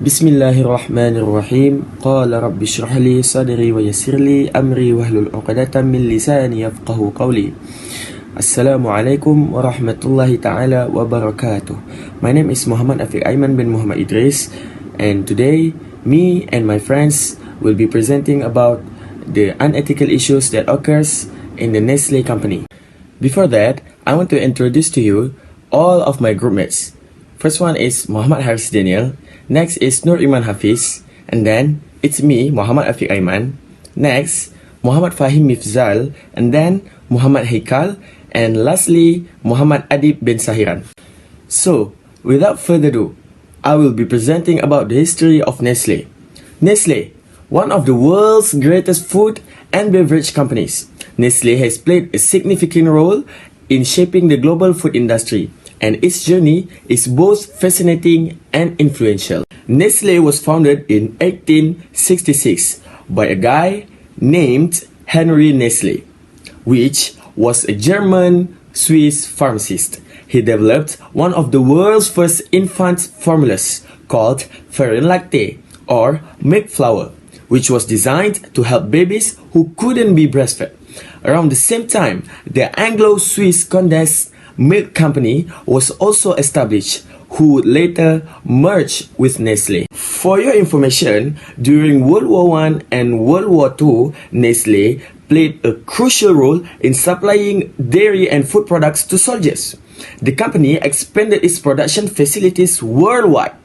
بسم الله الرحمن الرحيم قال رب اشرح لي صدري ويسر لي أمري واحلل عقدة من لساني يفقه قولي. Assalamu alaikum warahmatullahi ta'ala wabarakatuh. My name is Muhammad Afiq Aiman bin Muhammad Idris, and today me and my friends will be presenting about the unethical issues that occurs in the Nestle company. Before that, I want to introduce to you all of my groupmates. First one is Muhammad Haris Daniel, next is Nur Iman Hafiz, and then it's me, Muhammad Afiq Aiman, next Muhammad Fahim Mifzal, and then Muhammad Haikal, and lastly Muhammad Adib bin Sahiran. So, without further ado, I will be presenting about the history of Nestle. Nestle, one of the world's greatest food and beverage companies. Nestle has played a significant role in shaping the global food industry, and its journey is both fascinating and influential. Nestle was founded in 1866 by a guy named Henry Nestle, which was a German-Swiss pharmacist. He developed one of the world's first infant formulas called Ferrin Lacte or milk flour, which was designed to help babies who couldn't be breastfed. Around the same time, the Anglo-Swiss Condensed Milk Company was also established, who would later merge with Nestle. For your information, during World War I and World War II, Nestle played a crucial role in supplying dairy and food products to soldiers. The company expanded its production facilities worldwide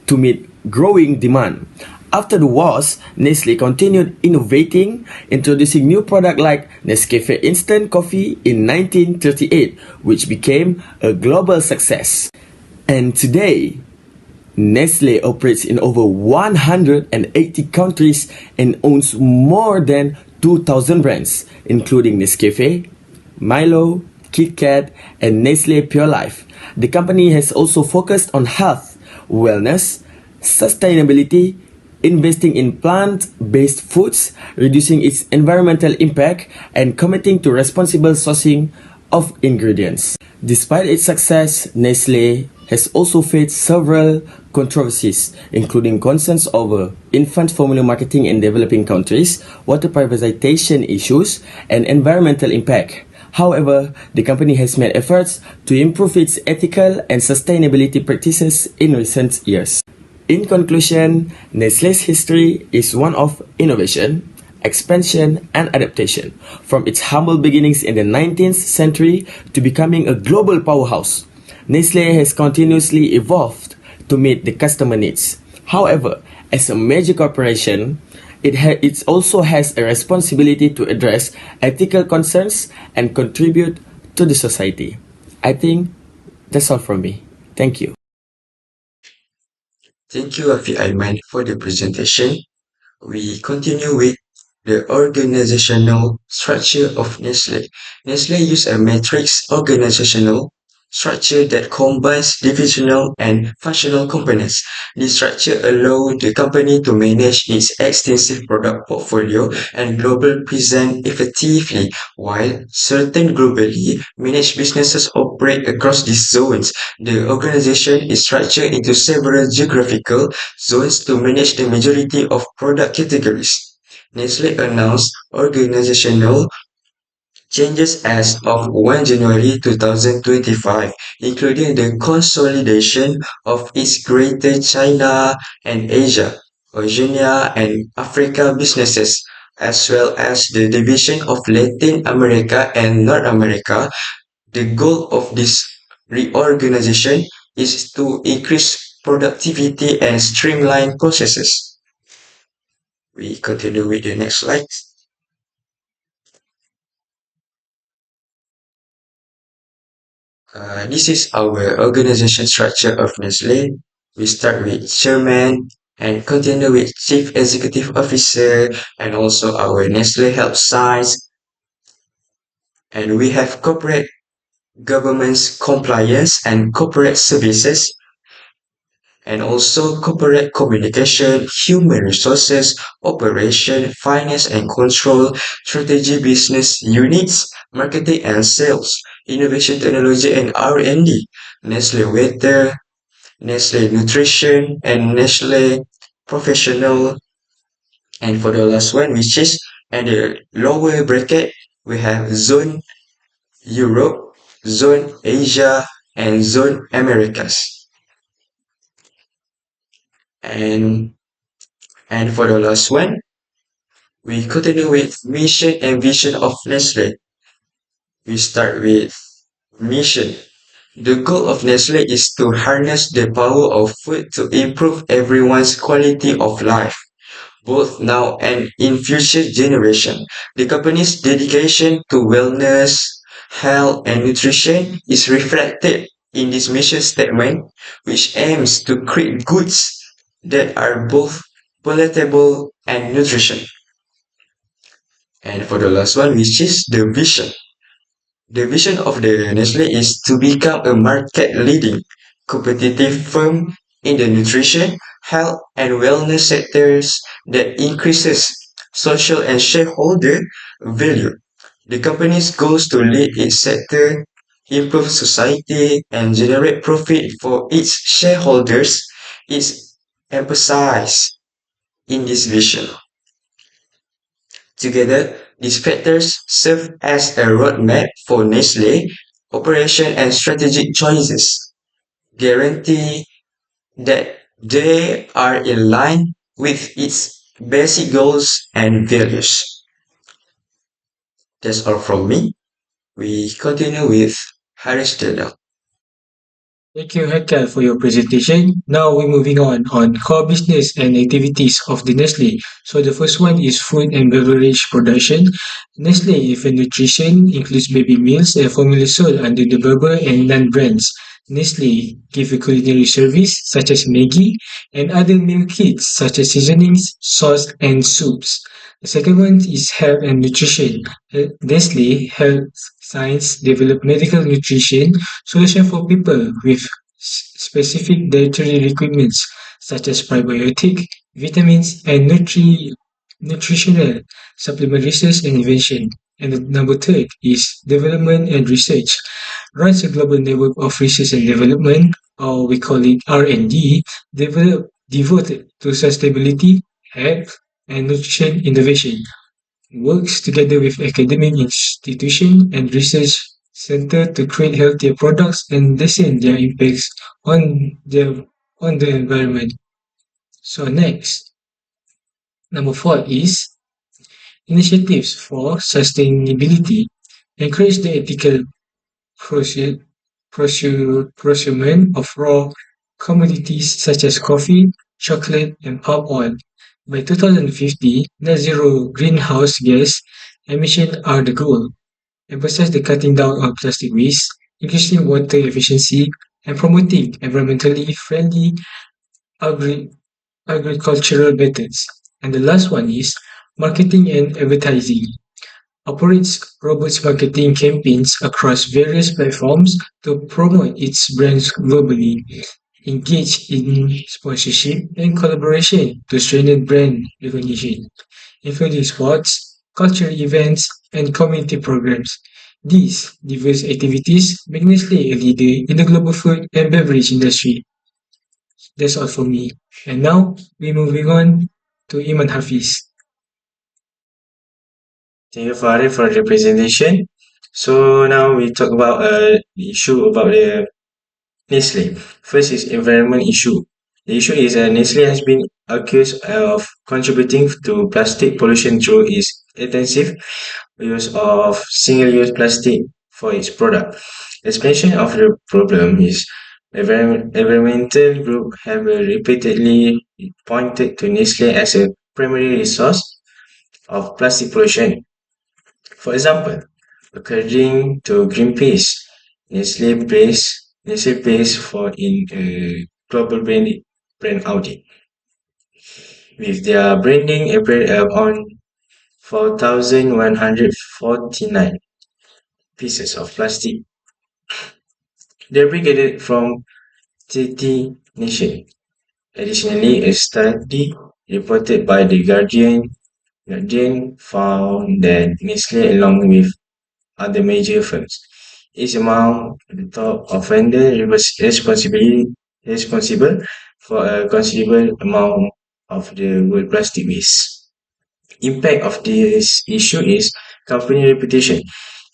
to meet growing demand. After the wars, Nestle continued innovating, introducing new products like Nescafe Instant Coffee in 1938, which became a global success. And today, Nestle operates in over 180 countries and owns more than 2,000 brands, including Nescafe, Milo, Kit Kat, and Nestle Pure Life. The company has also focused on health, wellness, sustainability, investing in plant-based foods, reducing its environmental impact, and committing to responsible sourcing of ingredients. Despite its success, Nestle has also faced several controversies, including concerns over infant formula marketing in developing countries, water privatization issues, and environmental impact. However, the company has made efforts to improve its ethical and sustainability practices in recent years. In conclusion, Nestle's history is one of innovation, expansion, and adaptation, from its humble beginnings in the 19th century to becoming a global powerhouse. Nestle has continuously evolved to meet the customer needs. However, as a major corporation, it also has a responsibility to address ethical concerns and contribute to the society. I think that's all from me. Thank you. Thank you, Afi Aiman, for the presentation. We continue with the organizational structure of Nestle. Nestle uses a matrix organizational structure that combines divisional and functional components. This structure allows the company to manage its extensive product portfolio and global presence effectively, while certain globally managed businesses operate across these zones. The organization is structured into several geographical zones to manage the majority of product categories. Nestle announced organizational changes as of 1 January 2025, including the consolidation of its Greater China and Asia, Oceania and Africa businesses, as well as the division of Latin America and North America. The goal of this reorganization is to increase productivity and streamline processes. We continue with the next slide. This is our organization structure of Nestle. We start with chairman and continue with chief executive officer and also our Nestle Health Science. And we have corporate governance compliance and corporate services and also corporate communication, human resources, operation, finance and control, strategy business units, marketing and sales, innovation technology and R&D, Nestle Water, Nestle Nutrition, and Nestle professional, and for the last one, which is at the lower bracket, we have zone Europe, zone Asia, and zone Americas. And and for the last one, we continue with mission and vision of Nestle. We start with mission. The goal of Nestle is to harness the power of food to improve everyone's quality of life, both now and in future generation. The company's dedication to wellness, health, and nutrition is reflected in this mission statement, which aims to create goods that are both palatable and nutrition. And for the last one, which is the vision. The vision of the Nestle is to become a market-leading, competitive firm in the nutrition, health, and wellness sectors that increases social and shareholder value. The company's goals to lead its sector, improve society, and generate profit for its shareholders is emphasized in this vision. Together, these factors serve as a roadmap for Nestle operation and strategic choices, guarantee that they are in line with its basic goals and values. That's all from me. We continue with Harris Dada. Thank you, Hekal, for your presentation. Now we're moving on core business and activities of the Nestle. So the first one is food and beverage production. Nestle Infant Nutrition includes baby meals and formula sold under the Berber and Nan brands. Nestle give a culinary service such as Maggi and other meal kits such as seasonings, sauce, and soups. The second one is health and nutrition. Nestle Health Science develop medical nutrition solution for people with specific dietary requirements such as probiotic, vitamins, and nutritional supplement research and invention. And the number third is development and research. Runs a global network of research and development, or we call it R&D, devoted to sustainability, health, and nutrition innovation. Works together with academic institutions and research centers to create healthier products and lessen their impacts on the environment. So next, number four is initiatives for sustainability. Encourage the ethical proce- procurement of raw commodities such as coffee, chocolate, and palm oil. By 2050, net zero greenhouse gas emissions are the goal. Emphasize the cutting down on plastic waste, increasing water efficiency, and promoting environmentally friendly agri- agricultural methods. And the last one is marketing and advertising. Operates robust marketing campaigns across various platforms to promote its brands globally, engage in sponsorship and collaboration to strengthen brand recognition, including sports, cultural events, and community programs. These diverse activities make Nestle a leader in the global food and beverage industry. That's all for me. And now we're moving on to Iman Hafiz. Thank you, Farid, for the presentation. So now we talk about the issue about the Nestle. First is environment issue. The issue is Nestle has been accused of contributing to plastic pollution through its intensive use of single-use plastic for its product. Explanation of the problem is environmental groups have repeatedly pointed to Nestle as a primary source of plastic pollution. For example, according to Greenpeace, Nestle pays for in a global brand audit, with their branding appeared on 4,149 pieces of plastic deprecated from 30 nations. Additionally, a study reported by the Guardian found that Nestle, along with other major firms, is among the top offenders responsible for a considerable amount of the world plastic waste. Impact of this issue is company reputation.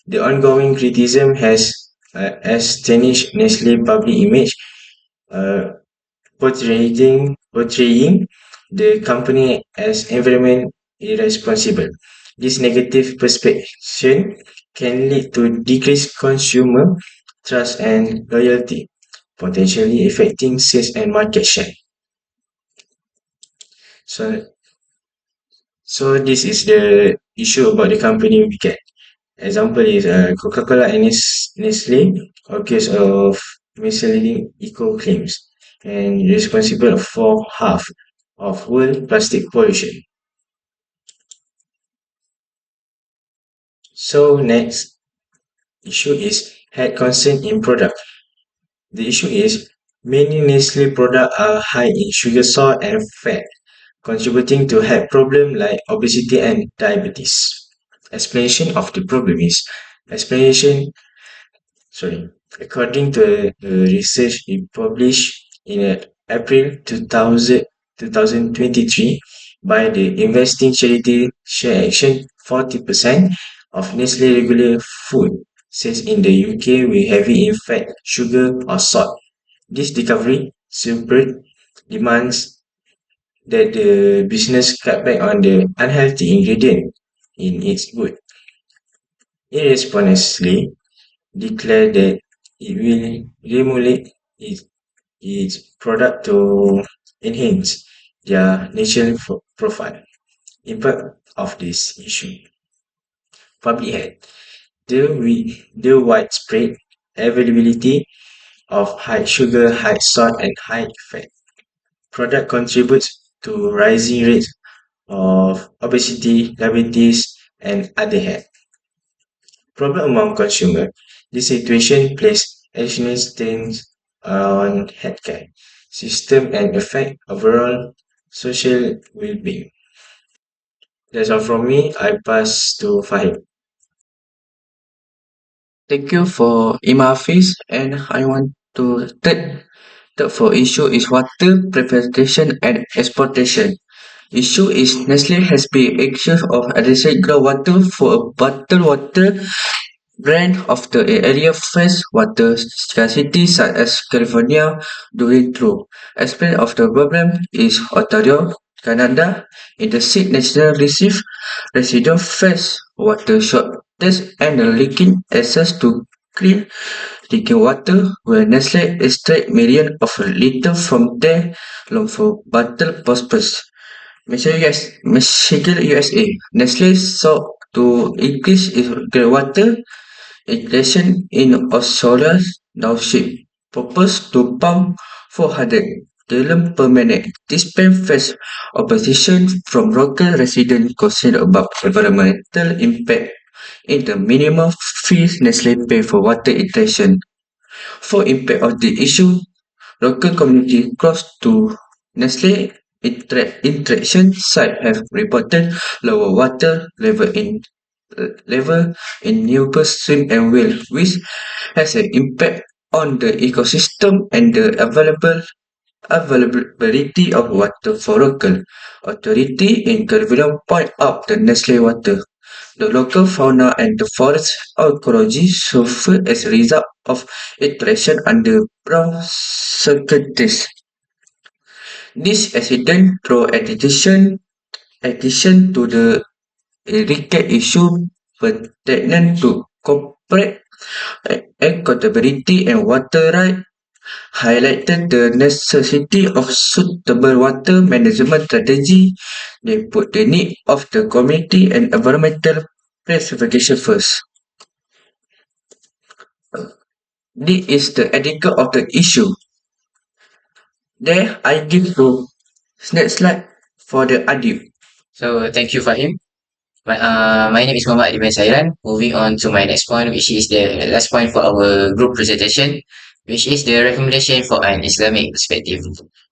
The ongoing criticism has tarnished Nestle public image, uh, portraying the company as environment irresponsible. This negative perception can lead to decreased consumer trust and loyalty, potentially affecting sales and market share. So, so this is the issue about the company we get. Example is Coca-Cola and Nestle accused of misleading eco claims and responsible for half of world plastic pollution. So next issue is health concern in product. The issue is many Nestle products are high in sugar, salt, and fat, contributing to health problems like obesity and diabetes. Explanation of the problem is explanation sorry, according to a research published in April 2023 by the investing charity Share Action, 40% of Nestle regular food sales in the UK were heavy in fat, sugar, or salt. This discovery spurred demands that the business cut back on the unhealthy ingredient in its good. Irresponsibly, declared that it will remulate its product to enhance their natural profile. Impact of this issue. Public health. The widespread availability of high sugar, high salt, and high fat product contributes to rising rates of obesity, diabetes, and other health problem among consumers. This situation places additional strains on healthcare system and affect overall social well-being. That's all from me. I pass to Fahim. Thank you for Imafiz, and I want to third for issue is water preparation and exportation. Issue is Nestle has been accused of addressing groundwater for a bottled water brand of the area face water scarcity such as California during through. Aspect of the problem is Ontario, Canada, in the six national receive resident face water shortage and leaking access to clean drinking water where Nestle extract millions of liters from their long for bottled purpose. Michigan, USA. Nestle sought to increase its groundwater integration in Australia's township, proposed to pump 400 gallons per minute. This plan faced opposition from local residents concerned about environmental impact in the minimum fees Nestle pay for water integration. For impact of the issue, local community close to Nestle interaction site have reported lower water level in nearby stream and well, which has an impact on the ecosystem and the availability of water for local authority in California point out the Nestle water. The local fauna and the forest ecology suffer as a result of iteration under brown circuitous. This accident through addition to the recap issue pertinent to corporate accountability and water rights highlighted the necessity of suitable water management strategy. They put the need of the community and environmental preservation first. This is the article of the issue. There I give to next slide for the adib. So thank you, Fahim. My name is Muhammad Ibn Sairan. Moving on to my next point, which is the last point for our group presentation, which is the recommendation for an Islamic perspective.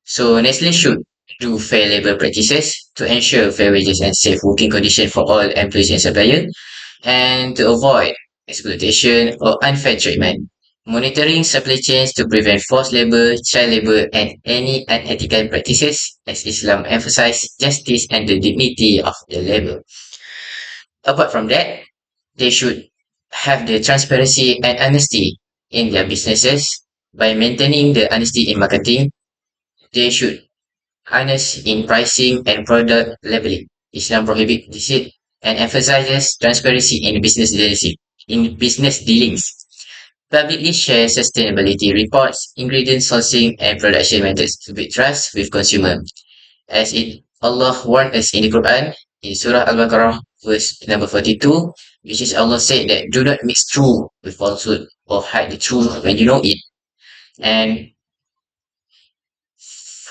So Nestle should do fair labor practices to ensure fair wages and safe working conditions for all employees and suppliers, and to avoid exploitation or unfair treatment. monitoring supply chains to prevent forced labor, child labor, and any unethical practices, as Islam emphasizes justice and the dignity of the labor. Apart from that, they should have the transparency and honesty in their businesses. By maintaining the honesty in marketing, they should honest in pricing and product labeling. Islam prohibits deceit and emphasizes transparency in business dealings. Publicly share sustainability reports, ingredient sourcing, and production methods to build trust with consumer. As it Allah warned us in the Quran in Surah Al-Baqarah verse number 42, which is Allah said that do not mix truth with falsehood or hide the truth when you know it. And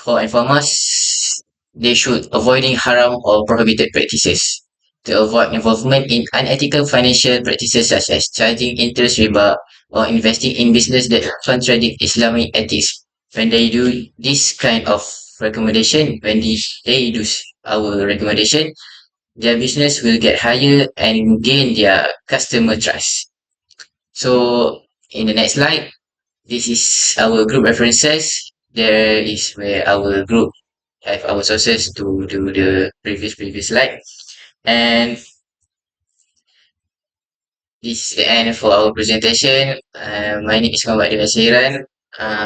for and foremost, they should avoiding haram or prohibited practices to avoid involvement in unethical financial practices such as charging interest riba or investing in business that contradict Islamic ethics. When they do this kind of recommendation, they do our recommendation, their business will get higher and gain their customer trust. So in the next slide, this is our group references. There is where our group have our sources to do the previous slide. And this is the end for our presentation. My name is Muhammad Ibn Sairan.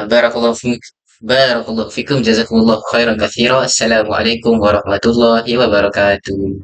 Barakallahu Barakallahu fikum jazakumullah khairan kathira. Assalamualaikum warahmatullahi wabarakatuh.